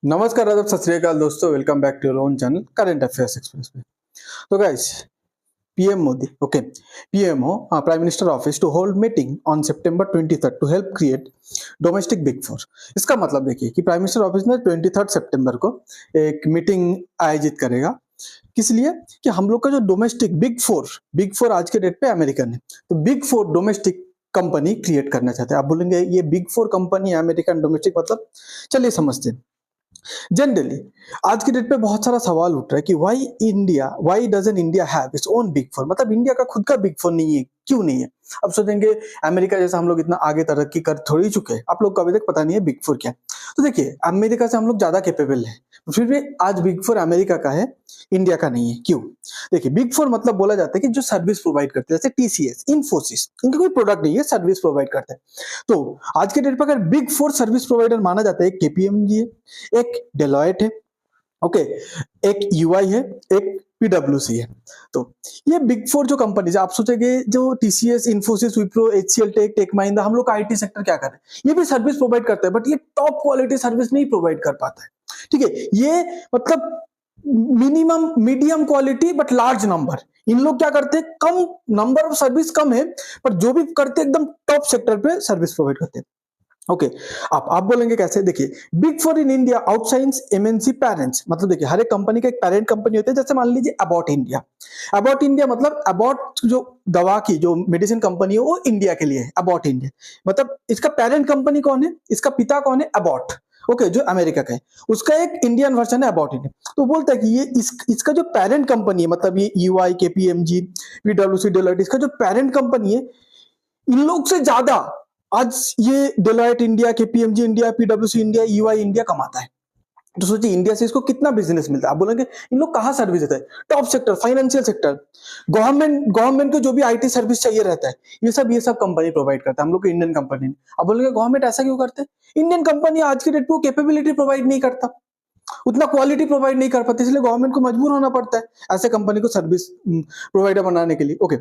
नमस्कार, आदाब, सत श्री अकाल दोस्तों। Welcome back to your own channel current affairs express पे। तो guys, PM Modi, okay, PMO prime minister office to hold meeting on September 23 to help create domestic big four. इसका मतलब देखिए कि प्राइम मिनिस्टर ऑफिस ने 23 सितंबर को एक मीटिंग आयोजित करेगा। किस लिए? कि हम लोग का जो डोमेस्टिक बिग फोर आज के डेट पे अमेरिकन है, तो big four domestic company create करना चाहते हैं। आप बोलेंगे ये big four company American domestic मतलब, चलिए समझते हैं। जनरली आज की डेट पे बहुत सारा सवाल उठ रहा है कि why doesn't India have its own big four, मतलब इंडिया का खुद का बिग फोर नहीं है, क्यों नहीं है? अब सोचेंगे अमेरिका जैसा हम लोग इतना आगे तरक्की कर थोड़ी चुके हैं, आप लोग को अभी तक पता नहीं है बिग फोर क्या है। तो देखिए, अमेरिका से हम लोग ज्यादा कैपेबल है, फिर भी आज बिग फोर अमेरिका का है, इंडिया का नहीं है। क्यों? देखिए, बिग फोर मतलब बोला जाता है कि जो सर्विस प्रोवाइड करते हैं, जैसे टीसीएस, इन्फोसिस, इनका कोई प्रोडक्ट नहीं है, सर्विस प्रोवाइड करते हैं। तो आज के डेट पर अगर बिग फोर सर्विस प्रोवाइडर माना जाता है, एक केपीएमजी है, एक डेलॉयट है, ओके, एक यूआई है, एक पीडब्ल्यूसी है। तो ये बिग फोर जो कंपनीज, आप सोचेंगे जो टीसीएस, इन्फोसिस, विप्रो, एचसीएल, टेक महिंद्रा, हम लोग का आईटी सेक्टर क्या कर रहे हैं? ये भी सर्विस प्रोवाइड करता है, बट ये टॉप क्वालिटी सर्विस नहीं प्रोवाइड कर पाता है। ठीक है, ये मतलब minimum medium quality but large number. इन लोग क्या करते हैं, कम नंबर ऑफ सर्विस कम है, पर जो भी करते हैं एकदम टॉप सेक्टर पे सर्विस प्रोवाइड करते हैं। ओके, आप बोलेंगे कैसे? देखिए, बिग फोर इन इंडिया आउटसाइंस एमएनसी पेरेंट्स, मतलब देखिए हर एक कंपनी का एक पेरेंट कंपनी होती है। जैसे मान लीजिए अबाउट इंडिया मतलब अबाउट जो दवा की जो मेडिसिन कंपनी है वो इंडिया के लिए है, अबाउट इंडिया। मतलब इसका पेरेंट कंपनी कौन है, इसका पिता कौन है? अबाउट, ओके, जो अमेरिका का है, उसका एक इंडियन वर्जन है अबाउट इंडिया। तो बोलता है कि ये इसका जो पेरेंट कंपनी है, मतलब ये यूआई, केपीएमजी, पीडब्ल्यूसी, डेलोइट, इसका जो पेरेंट कंपनी है, इन लोग से ज्यादा आज ये डेलॉयट इंडिया, केपीएमजी इंडिया, पीडब्ल्यूसी इंडिया, यूआई इंडिया कमाता है। तो सोचिए इंडिया से इसको कितना बिजनेस मिलता है। आप बोलेंगे इन लोग कहाँ सर्विस देता है? Top sector, financial sector, government को जो भी आईटी सर्विस चाहिए रहता है, ये सब कंपनी प्रोवाइड करता है, हम लोग को इंडियन कंपनी। अब बोलेंगे गवर्नमेंट ऐसा क्यों करते हैं? इंडियन कंपनी आज की डेट पे कैपेबिलिटी प्रोवाइड नहीं करता, उतना क्वालिटी प्रोवाइड नहीं कर पाते, इसलिए गवर्नमेंट को मजबूर होना पड़ता है ऐसे कंपनी को सर्विस प्रोवाइडर बनाने के लिए। ओके,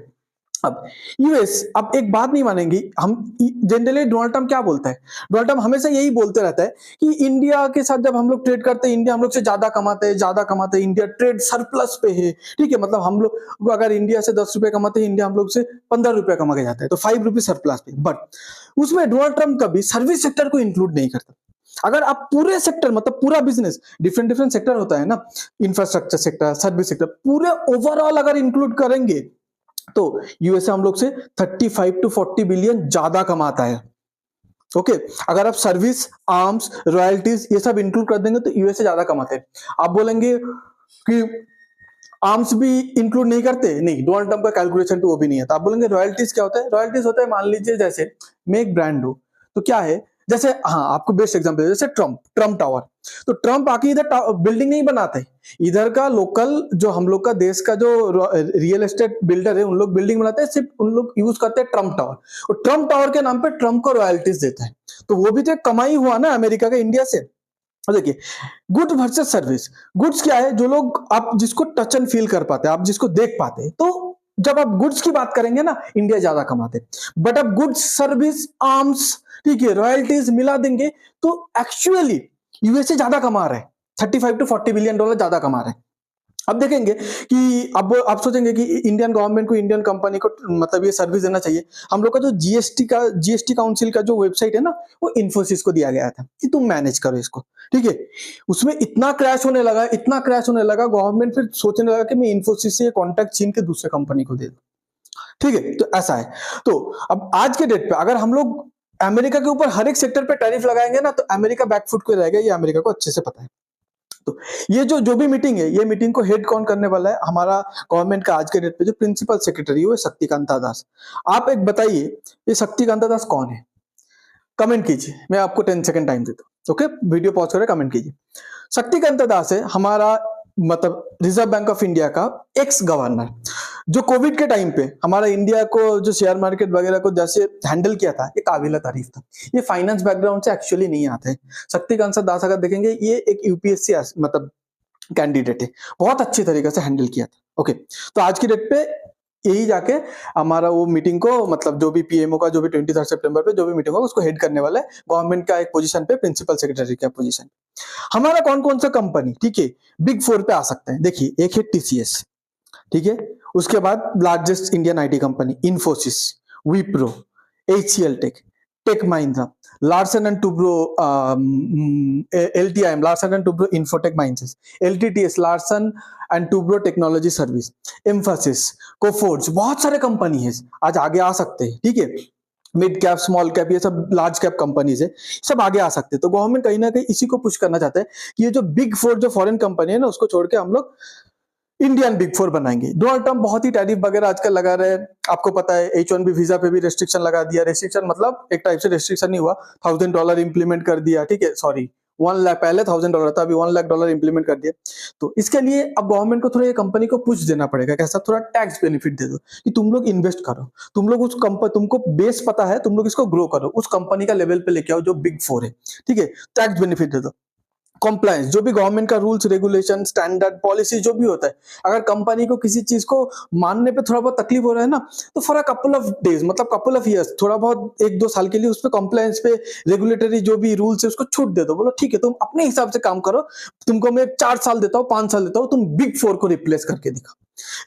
अब यूएस, अब एक बात नहीं मानेंगी हम, जनरली डोनाल्ड ट्रम्प क्या बोलता है? डोनाल्ड ट्रम्प हमेशा यही बोलते रहता है कि इंडिया के साथ जब हम लोग ट्रेड करते हैं, इंडिया हम लोग से ज्यादा कमाते हैं, इंडिया ट्रेड सरप्लस पे है। ठीक है, मतलब हम लोग अगर इंडिया से 10 रुपए कमाते हैं, इंडिया हम लोग से 15 रुपए कमा के जाता है, तो 5 रुपए सरप्लस पे। बट उसमें डोनाल्ड ट्रम्प कभी सर्विस सेक्टर को इंक्लूड नहीं करता। अगर आप पूरे सेक्टर, मतलब पूरा बिजनेस, डिफरेंट डिफरेंट सेक्टर होता है ना, इंफ्रास्ट्रक्चर सेक्टर, सर्विस सेक्टर, पूरे ओवरऑल अगर इंक्लूड करेंगे तो यूएसए हम लोग से 35 टू 40 बिलियन ज्यादा कमाता है। ओके, अगर आप सर्विस, आर्म्स, रॉयल्टीज ये सब इंक्लूड कर देंगे तो यूएसए ज्यादा कमाते हैं। आप बोलेंगे कि आर्म्स भी इंक्लूड नहीं करते, नहीं, डोनाल्ड ट्रम्प का कैलकुलेशन पे वो भी नहीं है। तो आप बोलेंगे रॉयल्टीज क्या होता है? रॉयल्टीज होता है, मान लीजिए जैसे मैं एक ब्रांड हूं, तो क्या है, जैसे, हाँ, आपको बेस्ट एग्जांपल, जैसे ट्रम्प टावर। तो ट्रम्प आके इधर बिल्डिंग नहीं बनाते, इधर का लोकल जो हम लोग का देश का जो रियल एस्टेट बिल्डर है, उन लोग बिल्डिंग बनाते हैं, सिर्फ उन लोग यूज करते हैं ट्रम्प टावर, और ट्रम्प टावर के नाम पे ट्रम्प को रॉयल्टीज देता है। तो वो भी तो एक कमाई हुआ ना अमेरिका का इंडिया से। और देखिए, गुड वर्सेस सर्विस। गुड्स क्या है? जो लोग, आप जिसको टच एंड फील कर पाते हैं, आप जिसको देख पाते हैं, तो जब आप गुड्स की बात करेंगे ना, इंडिया ज्यादा कमाते हैं। बट अब गुड्स, सर्विस, आर्म्स, ठीक है, रॉयल्टीज मिला देंगे तो एक्चुअली यूएसए ज्यादा कमा रहे हैं, 35 टू 40 बिलियन डॉलर ज्यादा कमा रहे हैं। अब देखेंगे कि अब आप सोचेंगे कि इंडियन गवर्नमेंट को, इंडियन कंपनी को, मतलब ये सर्विस देना चाहिए। हम लोग का जो जीएसटी काउंसिल का जो वेबसाइट है ना, वो इन्फोसिस को दिया गया था कि तुम मैनेज करो इसको। ठीक है, उसमें इतना क्रैश होने लगा, गवर्नमेंट फिर सोचने लगा कि मैं इन्फोसिस से कॉन्ट्रैक्ट छीन के दूसरे कंपनी को दे दूं। ठीक है, तो ऐसा है। तो अब आज के डेट पे अगर हम लोग अमेरिका के ऊपर हर एक सेक्टर पे टैरिफ लगाएंगे ना, तो अमेरिका बैकफुट को रहेगा, ये अमेरिका को अच्छे से पता है। तो ये जो भी मीटिंग है, ये मीटिंग को हेड कौन करने वाला है? हमारा गवर्नमेंट का आज के डेट पे जो प्रिंसिपल सेक्रेटरी है वो शक्तिकांता दास। आप एक बताइए, ये शक्तिकांता दास कौन है? कमेंट कीजिए, मैं आपको 10 सेकंड टाइम देता हूं। ओके, वीडियो पॉज करके कमेंट कीजिए। शक्तिकांता दास है हमारा, मतलब रिजर्व बैंक ऑफ इंडिया का एक्स गवर्नर, जो कोविड के टाइम पे हमारा इंडिया को, जो शेयर मार्केट वगैरह को जैसे हैंडल किया था, ये काबिल तारीफ था। ये फाइनेंस बैकग्राउंड से एक्चुअली नहीं आते हैं। शक्तिकांत दास अगर देखेंगे, ये एक यूपीएससी मतलब कैंडिडेट है, बहुत अच्छी तरीके से हैंडल किया था। ओके, तो आज की डेट पे यही जाके हमारा वो मीटिंग को मतलब जो भी पीएमओ का जो भी 23 सितंबर पे जो भी मीटिंग होगा उसको हेड करने वाला है गवर्नमेंट का एक पोजीशन पे, प्रिंसिपल सेक्रेटरी का पोजीशन। हमारा कौन कौन सा कंपनी, ठीक है, बिग फोर पे आ सकते हैं। देखिए एक है टीसीएस, ठीक है, उसके बाद largest Indian IT company Infosys, Wipro, HCL tech, tech Mahindra, Larsen and Toubro, LTIM, Larsen and Toubro infotech माइंसेस, LTTS, Larsen and Toubro technology service, Mphasis, Coforge, बहुत सारे कंपनी है आज आगे आ सकते हैं, ठीक है। मिड कैप, स्मॉल कैप, ये सब लार्ज कैप कंपनीज है, सब आगे आ सकते हैं। तो गवर्नमेंट कहीं ना कहीं इसी को पुश करना चाहता है कि ये जो बिग फोर जो फॉरेन कंपनी है ना उसको छोड़ के हम लोग इंडियन बिग फोर बनाएंगे। डोनाल्ड ट्रम्प बहुत ही टैरिफ वगैरह आजकल लगा रहे हैं, आपको पता है H1B वीजा पे भी रेस्ट्रिक्शन लगा दिया। रेस्ट्रिक्शन मतलब एक टाइप से रेस्ट्रिक्शन नहीं हुआ, $1000 इंप्लीमेंट कर दिया, ठीक है, सॉरी 1 लाख, पहले $1000 था, अभी $1 लाख इंप्लीमेंट कर दिया। तो इसके लिए अब गवर्नमेंट को थोड़ा ये कंपनी को पुश देना पड़ेगा, कैसा, थोड़ा टैक्स बेनिफिट दे दो कि तुम लोग इन्वेस्ट करो, तुम लोग उस कंपनी, तुमको बेस पता है, तुम लोग इसको ग्रो करो, उस कंपनी का लेवल पे लेके आओ जो बिग फोर है, ठीक है, टैक्स बेनिफिट दे दो। कॉम्प्लायंस, जो भी गवर्नमेंट का रूल्स रेगुलेशन स्टैंडर्ड पॉलिसी जो भी होता है, अगर कंपनी को किसी चीज को मानने पे थोड़ा बहुत तकलीफ हो रहा है ना, तो for a couple of days, मतलब कपल ऑफ ईयर्स, थोड़ा बहुत 1-2 साल के लिए उस पे कॉम्प्लायंस पे रेगुलेटरी जो भी रूल्स है उसको छूट दे दो, बोलो ठीक है तुम अपने हिसाब से काम करो, तुमको मैं 4 साल देता हूँ, 5 साल देता हूँ, तुम बिग फोर को रिप्लेस करके दिखाओ,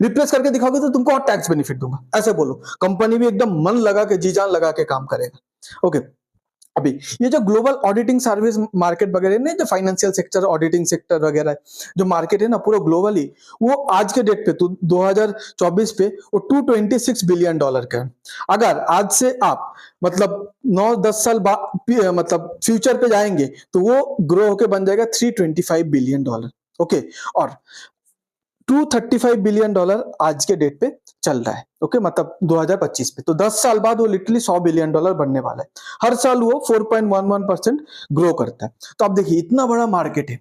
रिप्लेस करके दिखाओगे तो तुमको और टैक्स बेनिफिट दूंगा, ऐसे बोलो। कंपनी भी एकदम मन लगा के, जी जान लगा के काम करेगा। ओके, अभी ये जो ग्लोबल ऑडिटिंग सर्विस मार्केट वगैरह नहीं, जो फाइनेंशियल सेक्टर, ऑडिटिंग सेक्टर वगैरह जो मार्केट है ना पूरा ग्लोबली, वो आज के डेट पे तो 2024 पे वो $226 बिलियन का है। अगर आज से आप मतलब 9-10 साल बाद मतलब फ्यूचर पे जाएंगे तो वो ग्रो होके बन जाएगा $325 बिलियन। ओके, और $235 बिलियन आज के डेट पे चल रहा है। ओके, मतलब 2025 पे, तो 10 साल बाद वो लिटरली $100 बिलियन बनने वाला है। हर साल वो 4.11% ग्रो करता है। तो आप देखिए इतना बड़ा मार्केट है,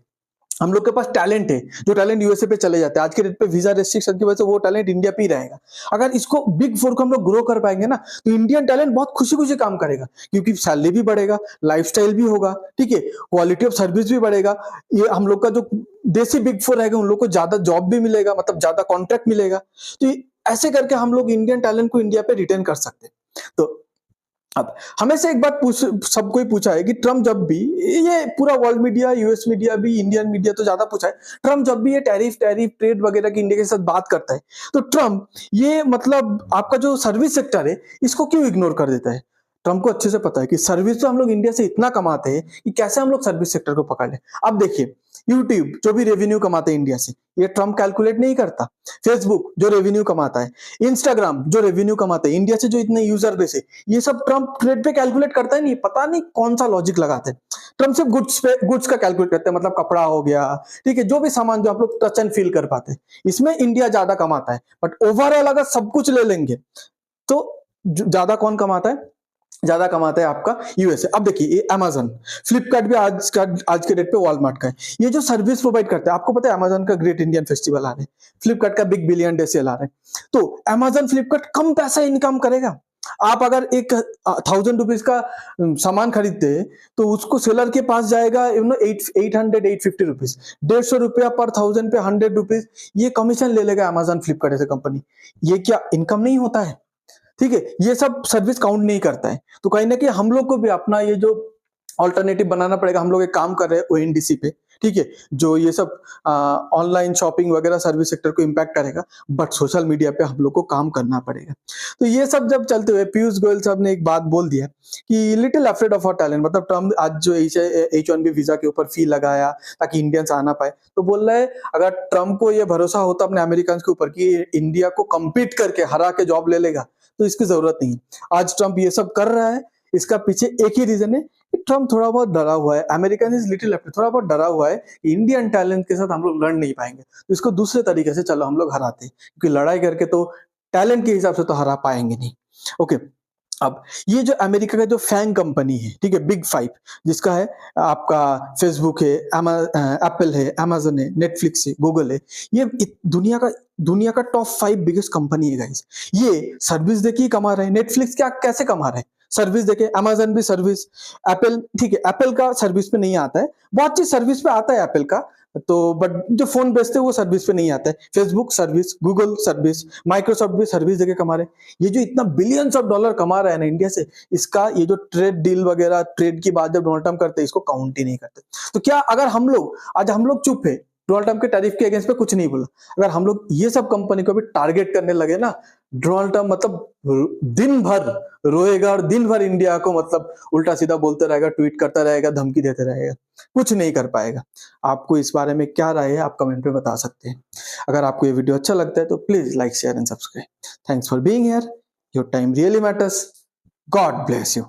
हम लोग के पास टैलेंट है, जो टैलेंट यूएसए पे चले जाते हैं, आज के डेट पे वीजा रेस्ट्रिक्शन की वजह से वो टैलेंट इंडिया पे ही रहेगा। अगर इसको बिग फोर को हम लोग ग्रो कर पाएंगे ना, तो इंडियन टैलेंट बहुत खुशी खुशी काम करेगा, क्योंकि सैलरी भी बढ़ेगा, लाइफस्टाइल भी होगा, ठीक है, क्वालिटी ऑफ सर्विस भी बढ़ेगा। ये हम लोग का जो देसी बिग फोर रहेगा उन लोग को ज्यादा जॉब भी मिलेगा, मतलब ज्यादा कॉन्ट्रैक्ट मिलेगा। तो ऐसे करके हम लोग इंडियन टैलेंट को इंडिया पे रिटेन कर सकते हैं। तो अब हमें से एक बात सब कोई पूछा है कि ट्रम्प जब भी, ये पूरा वर्ल्ड मीडिया, यूएस मीडिया भी, इंडियन मीडिया तो ज्यादा पूछा है, ट्रम्प जब भी ये टैरिफ ट्रेड वगैरह की इंडिया के साथ बात करता है, तो ट्रम्प ये मतलब आपका जो सर्विस सेक्टर है इसको क्यों इग्नोर कर देता है। ट्रम्प को अच्छे से पता है कि सर्विस तो हम लोग इंडिया से इतना कमाते हैं कि कैसे हम लोग सर्विस सेक्टर को पकड़ ले। अब देखिए यूट्यूब जो भी रेवेन्यू कमाते हैं इंडिया से, ये ट्रम्प कैलकुलेट नहीं करता। फेसबुक जो रेवेन्यू कमाता है, इंस्टाग्राम जो रेवेन्यू कमाता है इंडिया से, जो इतने यूजर बेस है, ये सब ट्रम्प ट्रेड पे कैलकुलेट करता है नहीं, पता नहीं कौन सा लॉजिक लगाते हैं। ट्रम्प सिर्फ गुड्स का कैलकुलेट करते हैं, मतलब कपड़ा हो गया, ठीक है, जो भी सामान जो आप लोग टच एंड फील कर पाते हैं, इसमें इंडिया ज्यादा कमाता है। बट ओवरऑल अगर सब कुछ ले लेंगे तो ज्यादा कौन कमाता है, ज्यादा कमाता है आपका यूएसए। अब देखिए ये अमेजन, फ्लिपकार्ट भी आज के डेट पे वॉलमार्ट का है, ये जो सर्विस प्रोवाइड करते हैं। आपको पता है अमेजन का ग्रेट इंडियन फेस्टिवल आ रहा है, फ्लिपकार्ट का बिग बिलियन डे सेल आ रहा है, तो अमेजन फ्लिपकार्ट कम पैसा इनकम करेगा। आप अगर एक 1000 रुपीज का सामान खरीदते हैं तो उसको सेलर के पास जाएगा 850 रुपीज, 150 रुपया पर 1000 पे 100 रुपीज ये कमीशन ले लेगा अमेजन फ्लिपकार्ट ऐसे कंपनी। ये क्या इनकम नहीं होता है, ठीक है, ये सब सर्विस काउंट नहीं करता है। तो कहीं ना कहीं हम लोग को भी अपना ये जो ऑल्टरनेटिव बनाना पड़ेगा। हम लोग एक काम कर रहे हैं ओएनडीसी पे, ठीक है, जो ये सब ऑनलाइन शॉपिंग वगैरह सर्विस सेक्टर को इम्पैक्ट करेगा, बट सोशल मीडिया पे हम लोग को काम करना पड़ेगा। तो ये सब जब चलते हुए पीयूष गोयल साहब ने एक बात बोल दिया कि little afraid of our talent, मतलब ट्रम्प आज जो H1B वीजा के ऊपर फी लगाया ताकि इंडियंस आना पाए, तो बोल रहा है अगर ट्रम्प को ये भरोसा होता अपने अमेरिकन के ऊपर कि इंडिया को कम्पीट करके हरा के जॉब ले लेगा, तो इसकी जरूरत नहीं है। आज ट्रम्प ये सब कर रहा है, इसका पीछे एक ही रीजन है कि ट्रम्प थोड़ा बहुत डरा हुआ है, अमेरिकन इज लिटिल अफ्रेड, थोड़ा बहुत डरा हुआ है कि इंडियन टैलेंट के साथ हम लोग लड़ नहीं पाएंगे, तो इसको दूसरे तरीके से चलो हम लोग हराते हैं, क्योंकि लड़ाई करके तो टैलेंट के हिसाब से तो हरा पाएंगे नहीं। ओके, अब ये जो अमेरिका का जो फैंग कंपनी है, ठीक है, बिग 5 जिसका है आपका फेसबुक है, एप्पल है, अमेजन है, नेटफ्लिक्स है, गूगल है, ये दुनिया का टॉप 5 बिगेस्ट कंपनी है गाइस। ये सर्विस देके ही कमा रहे हैं। नेटफ्लिक्स क्या कैसे कमा रहे हैं, सर्विस देके, अमेजन भी सर्विस, एप्पल, ठीक है, एप्पल का सर्विस पे नहीं आता है, बहुत चीज सर्विस पे आता है एप्पल का, तो बट जो फोन बेचते हैं वो सर्विस पे नहीं आता है। Facebook service, Google service, Microsoft भी सर्विस देके कमा रहे हैं। ये जो इतना बिलियंस ऑफ डॉलर कमा रहा है ना इंडिया से, इसका ये जो ट्रेड डील वगैरह, ट्रेड की बात जब डोनाल्ड ट्रम्प करते हैं, इसको काउंट ही नहीं करते। तो क्या अगर हम लोग आज हम लोग चुप है, डोनाल्ड ट्रम्प के टैरिफ के अगेंस्ट पे कुछ नहीं बोला, अगर हम लोग ये सब कंपनी को भी टारगेट करने लगे ना, डोनाल्ड ट्रम्प मतलब दिन भर रोएगा और दिन भर इंडिया को मतलब उल्टा सीधा बोलते रहेगा, ट्वीट करता रहेगा, धमकी देते रहेगा, कुछ नहीं कर पाएगा। आपको इस बारे में क्या राय है, आप कमेंट में बता सकते हैं। अगर आपको ये वीडियो अच्छा लगता है तो please like, share and subscribe. Thanks for being here, your time really matters. God bless you.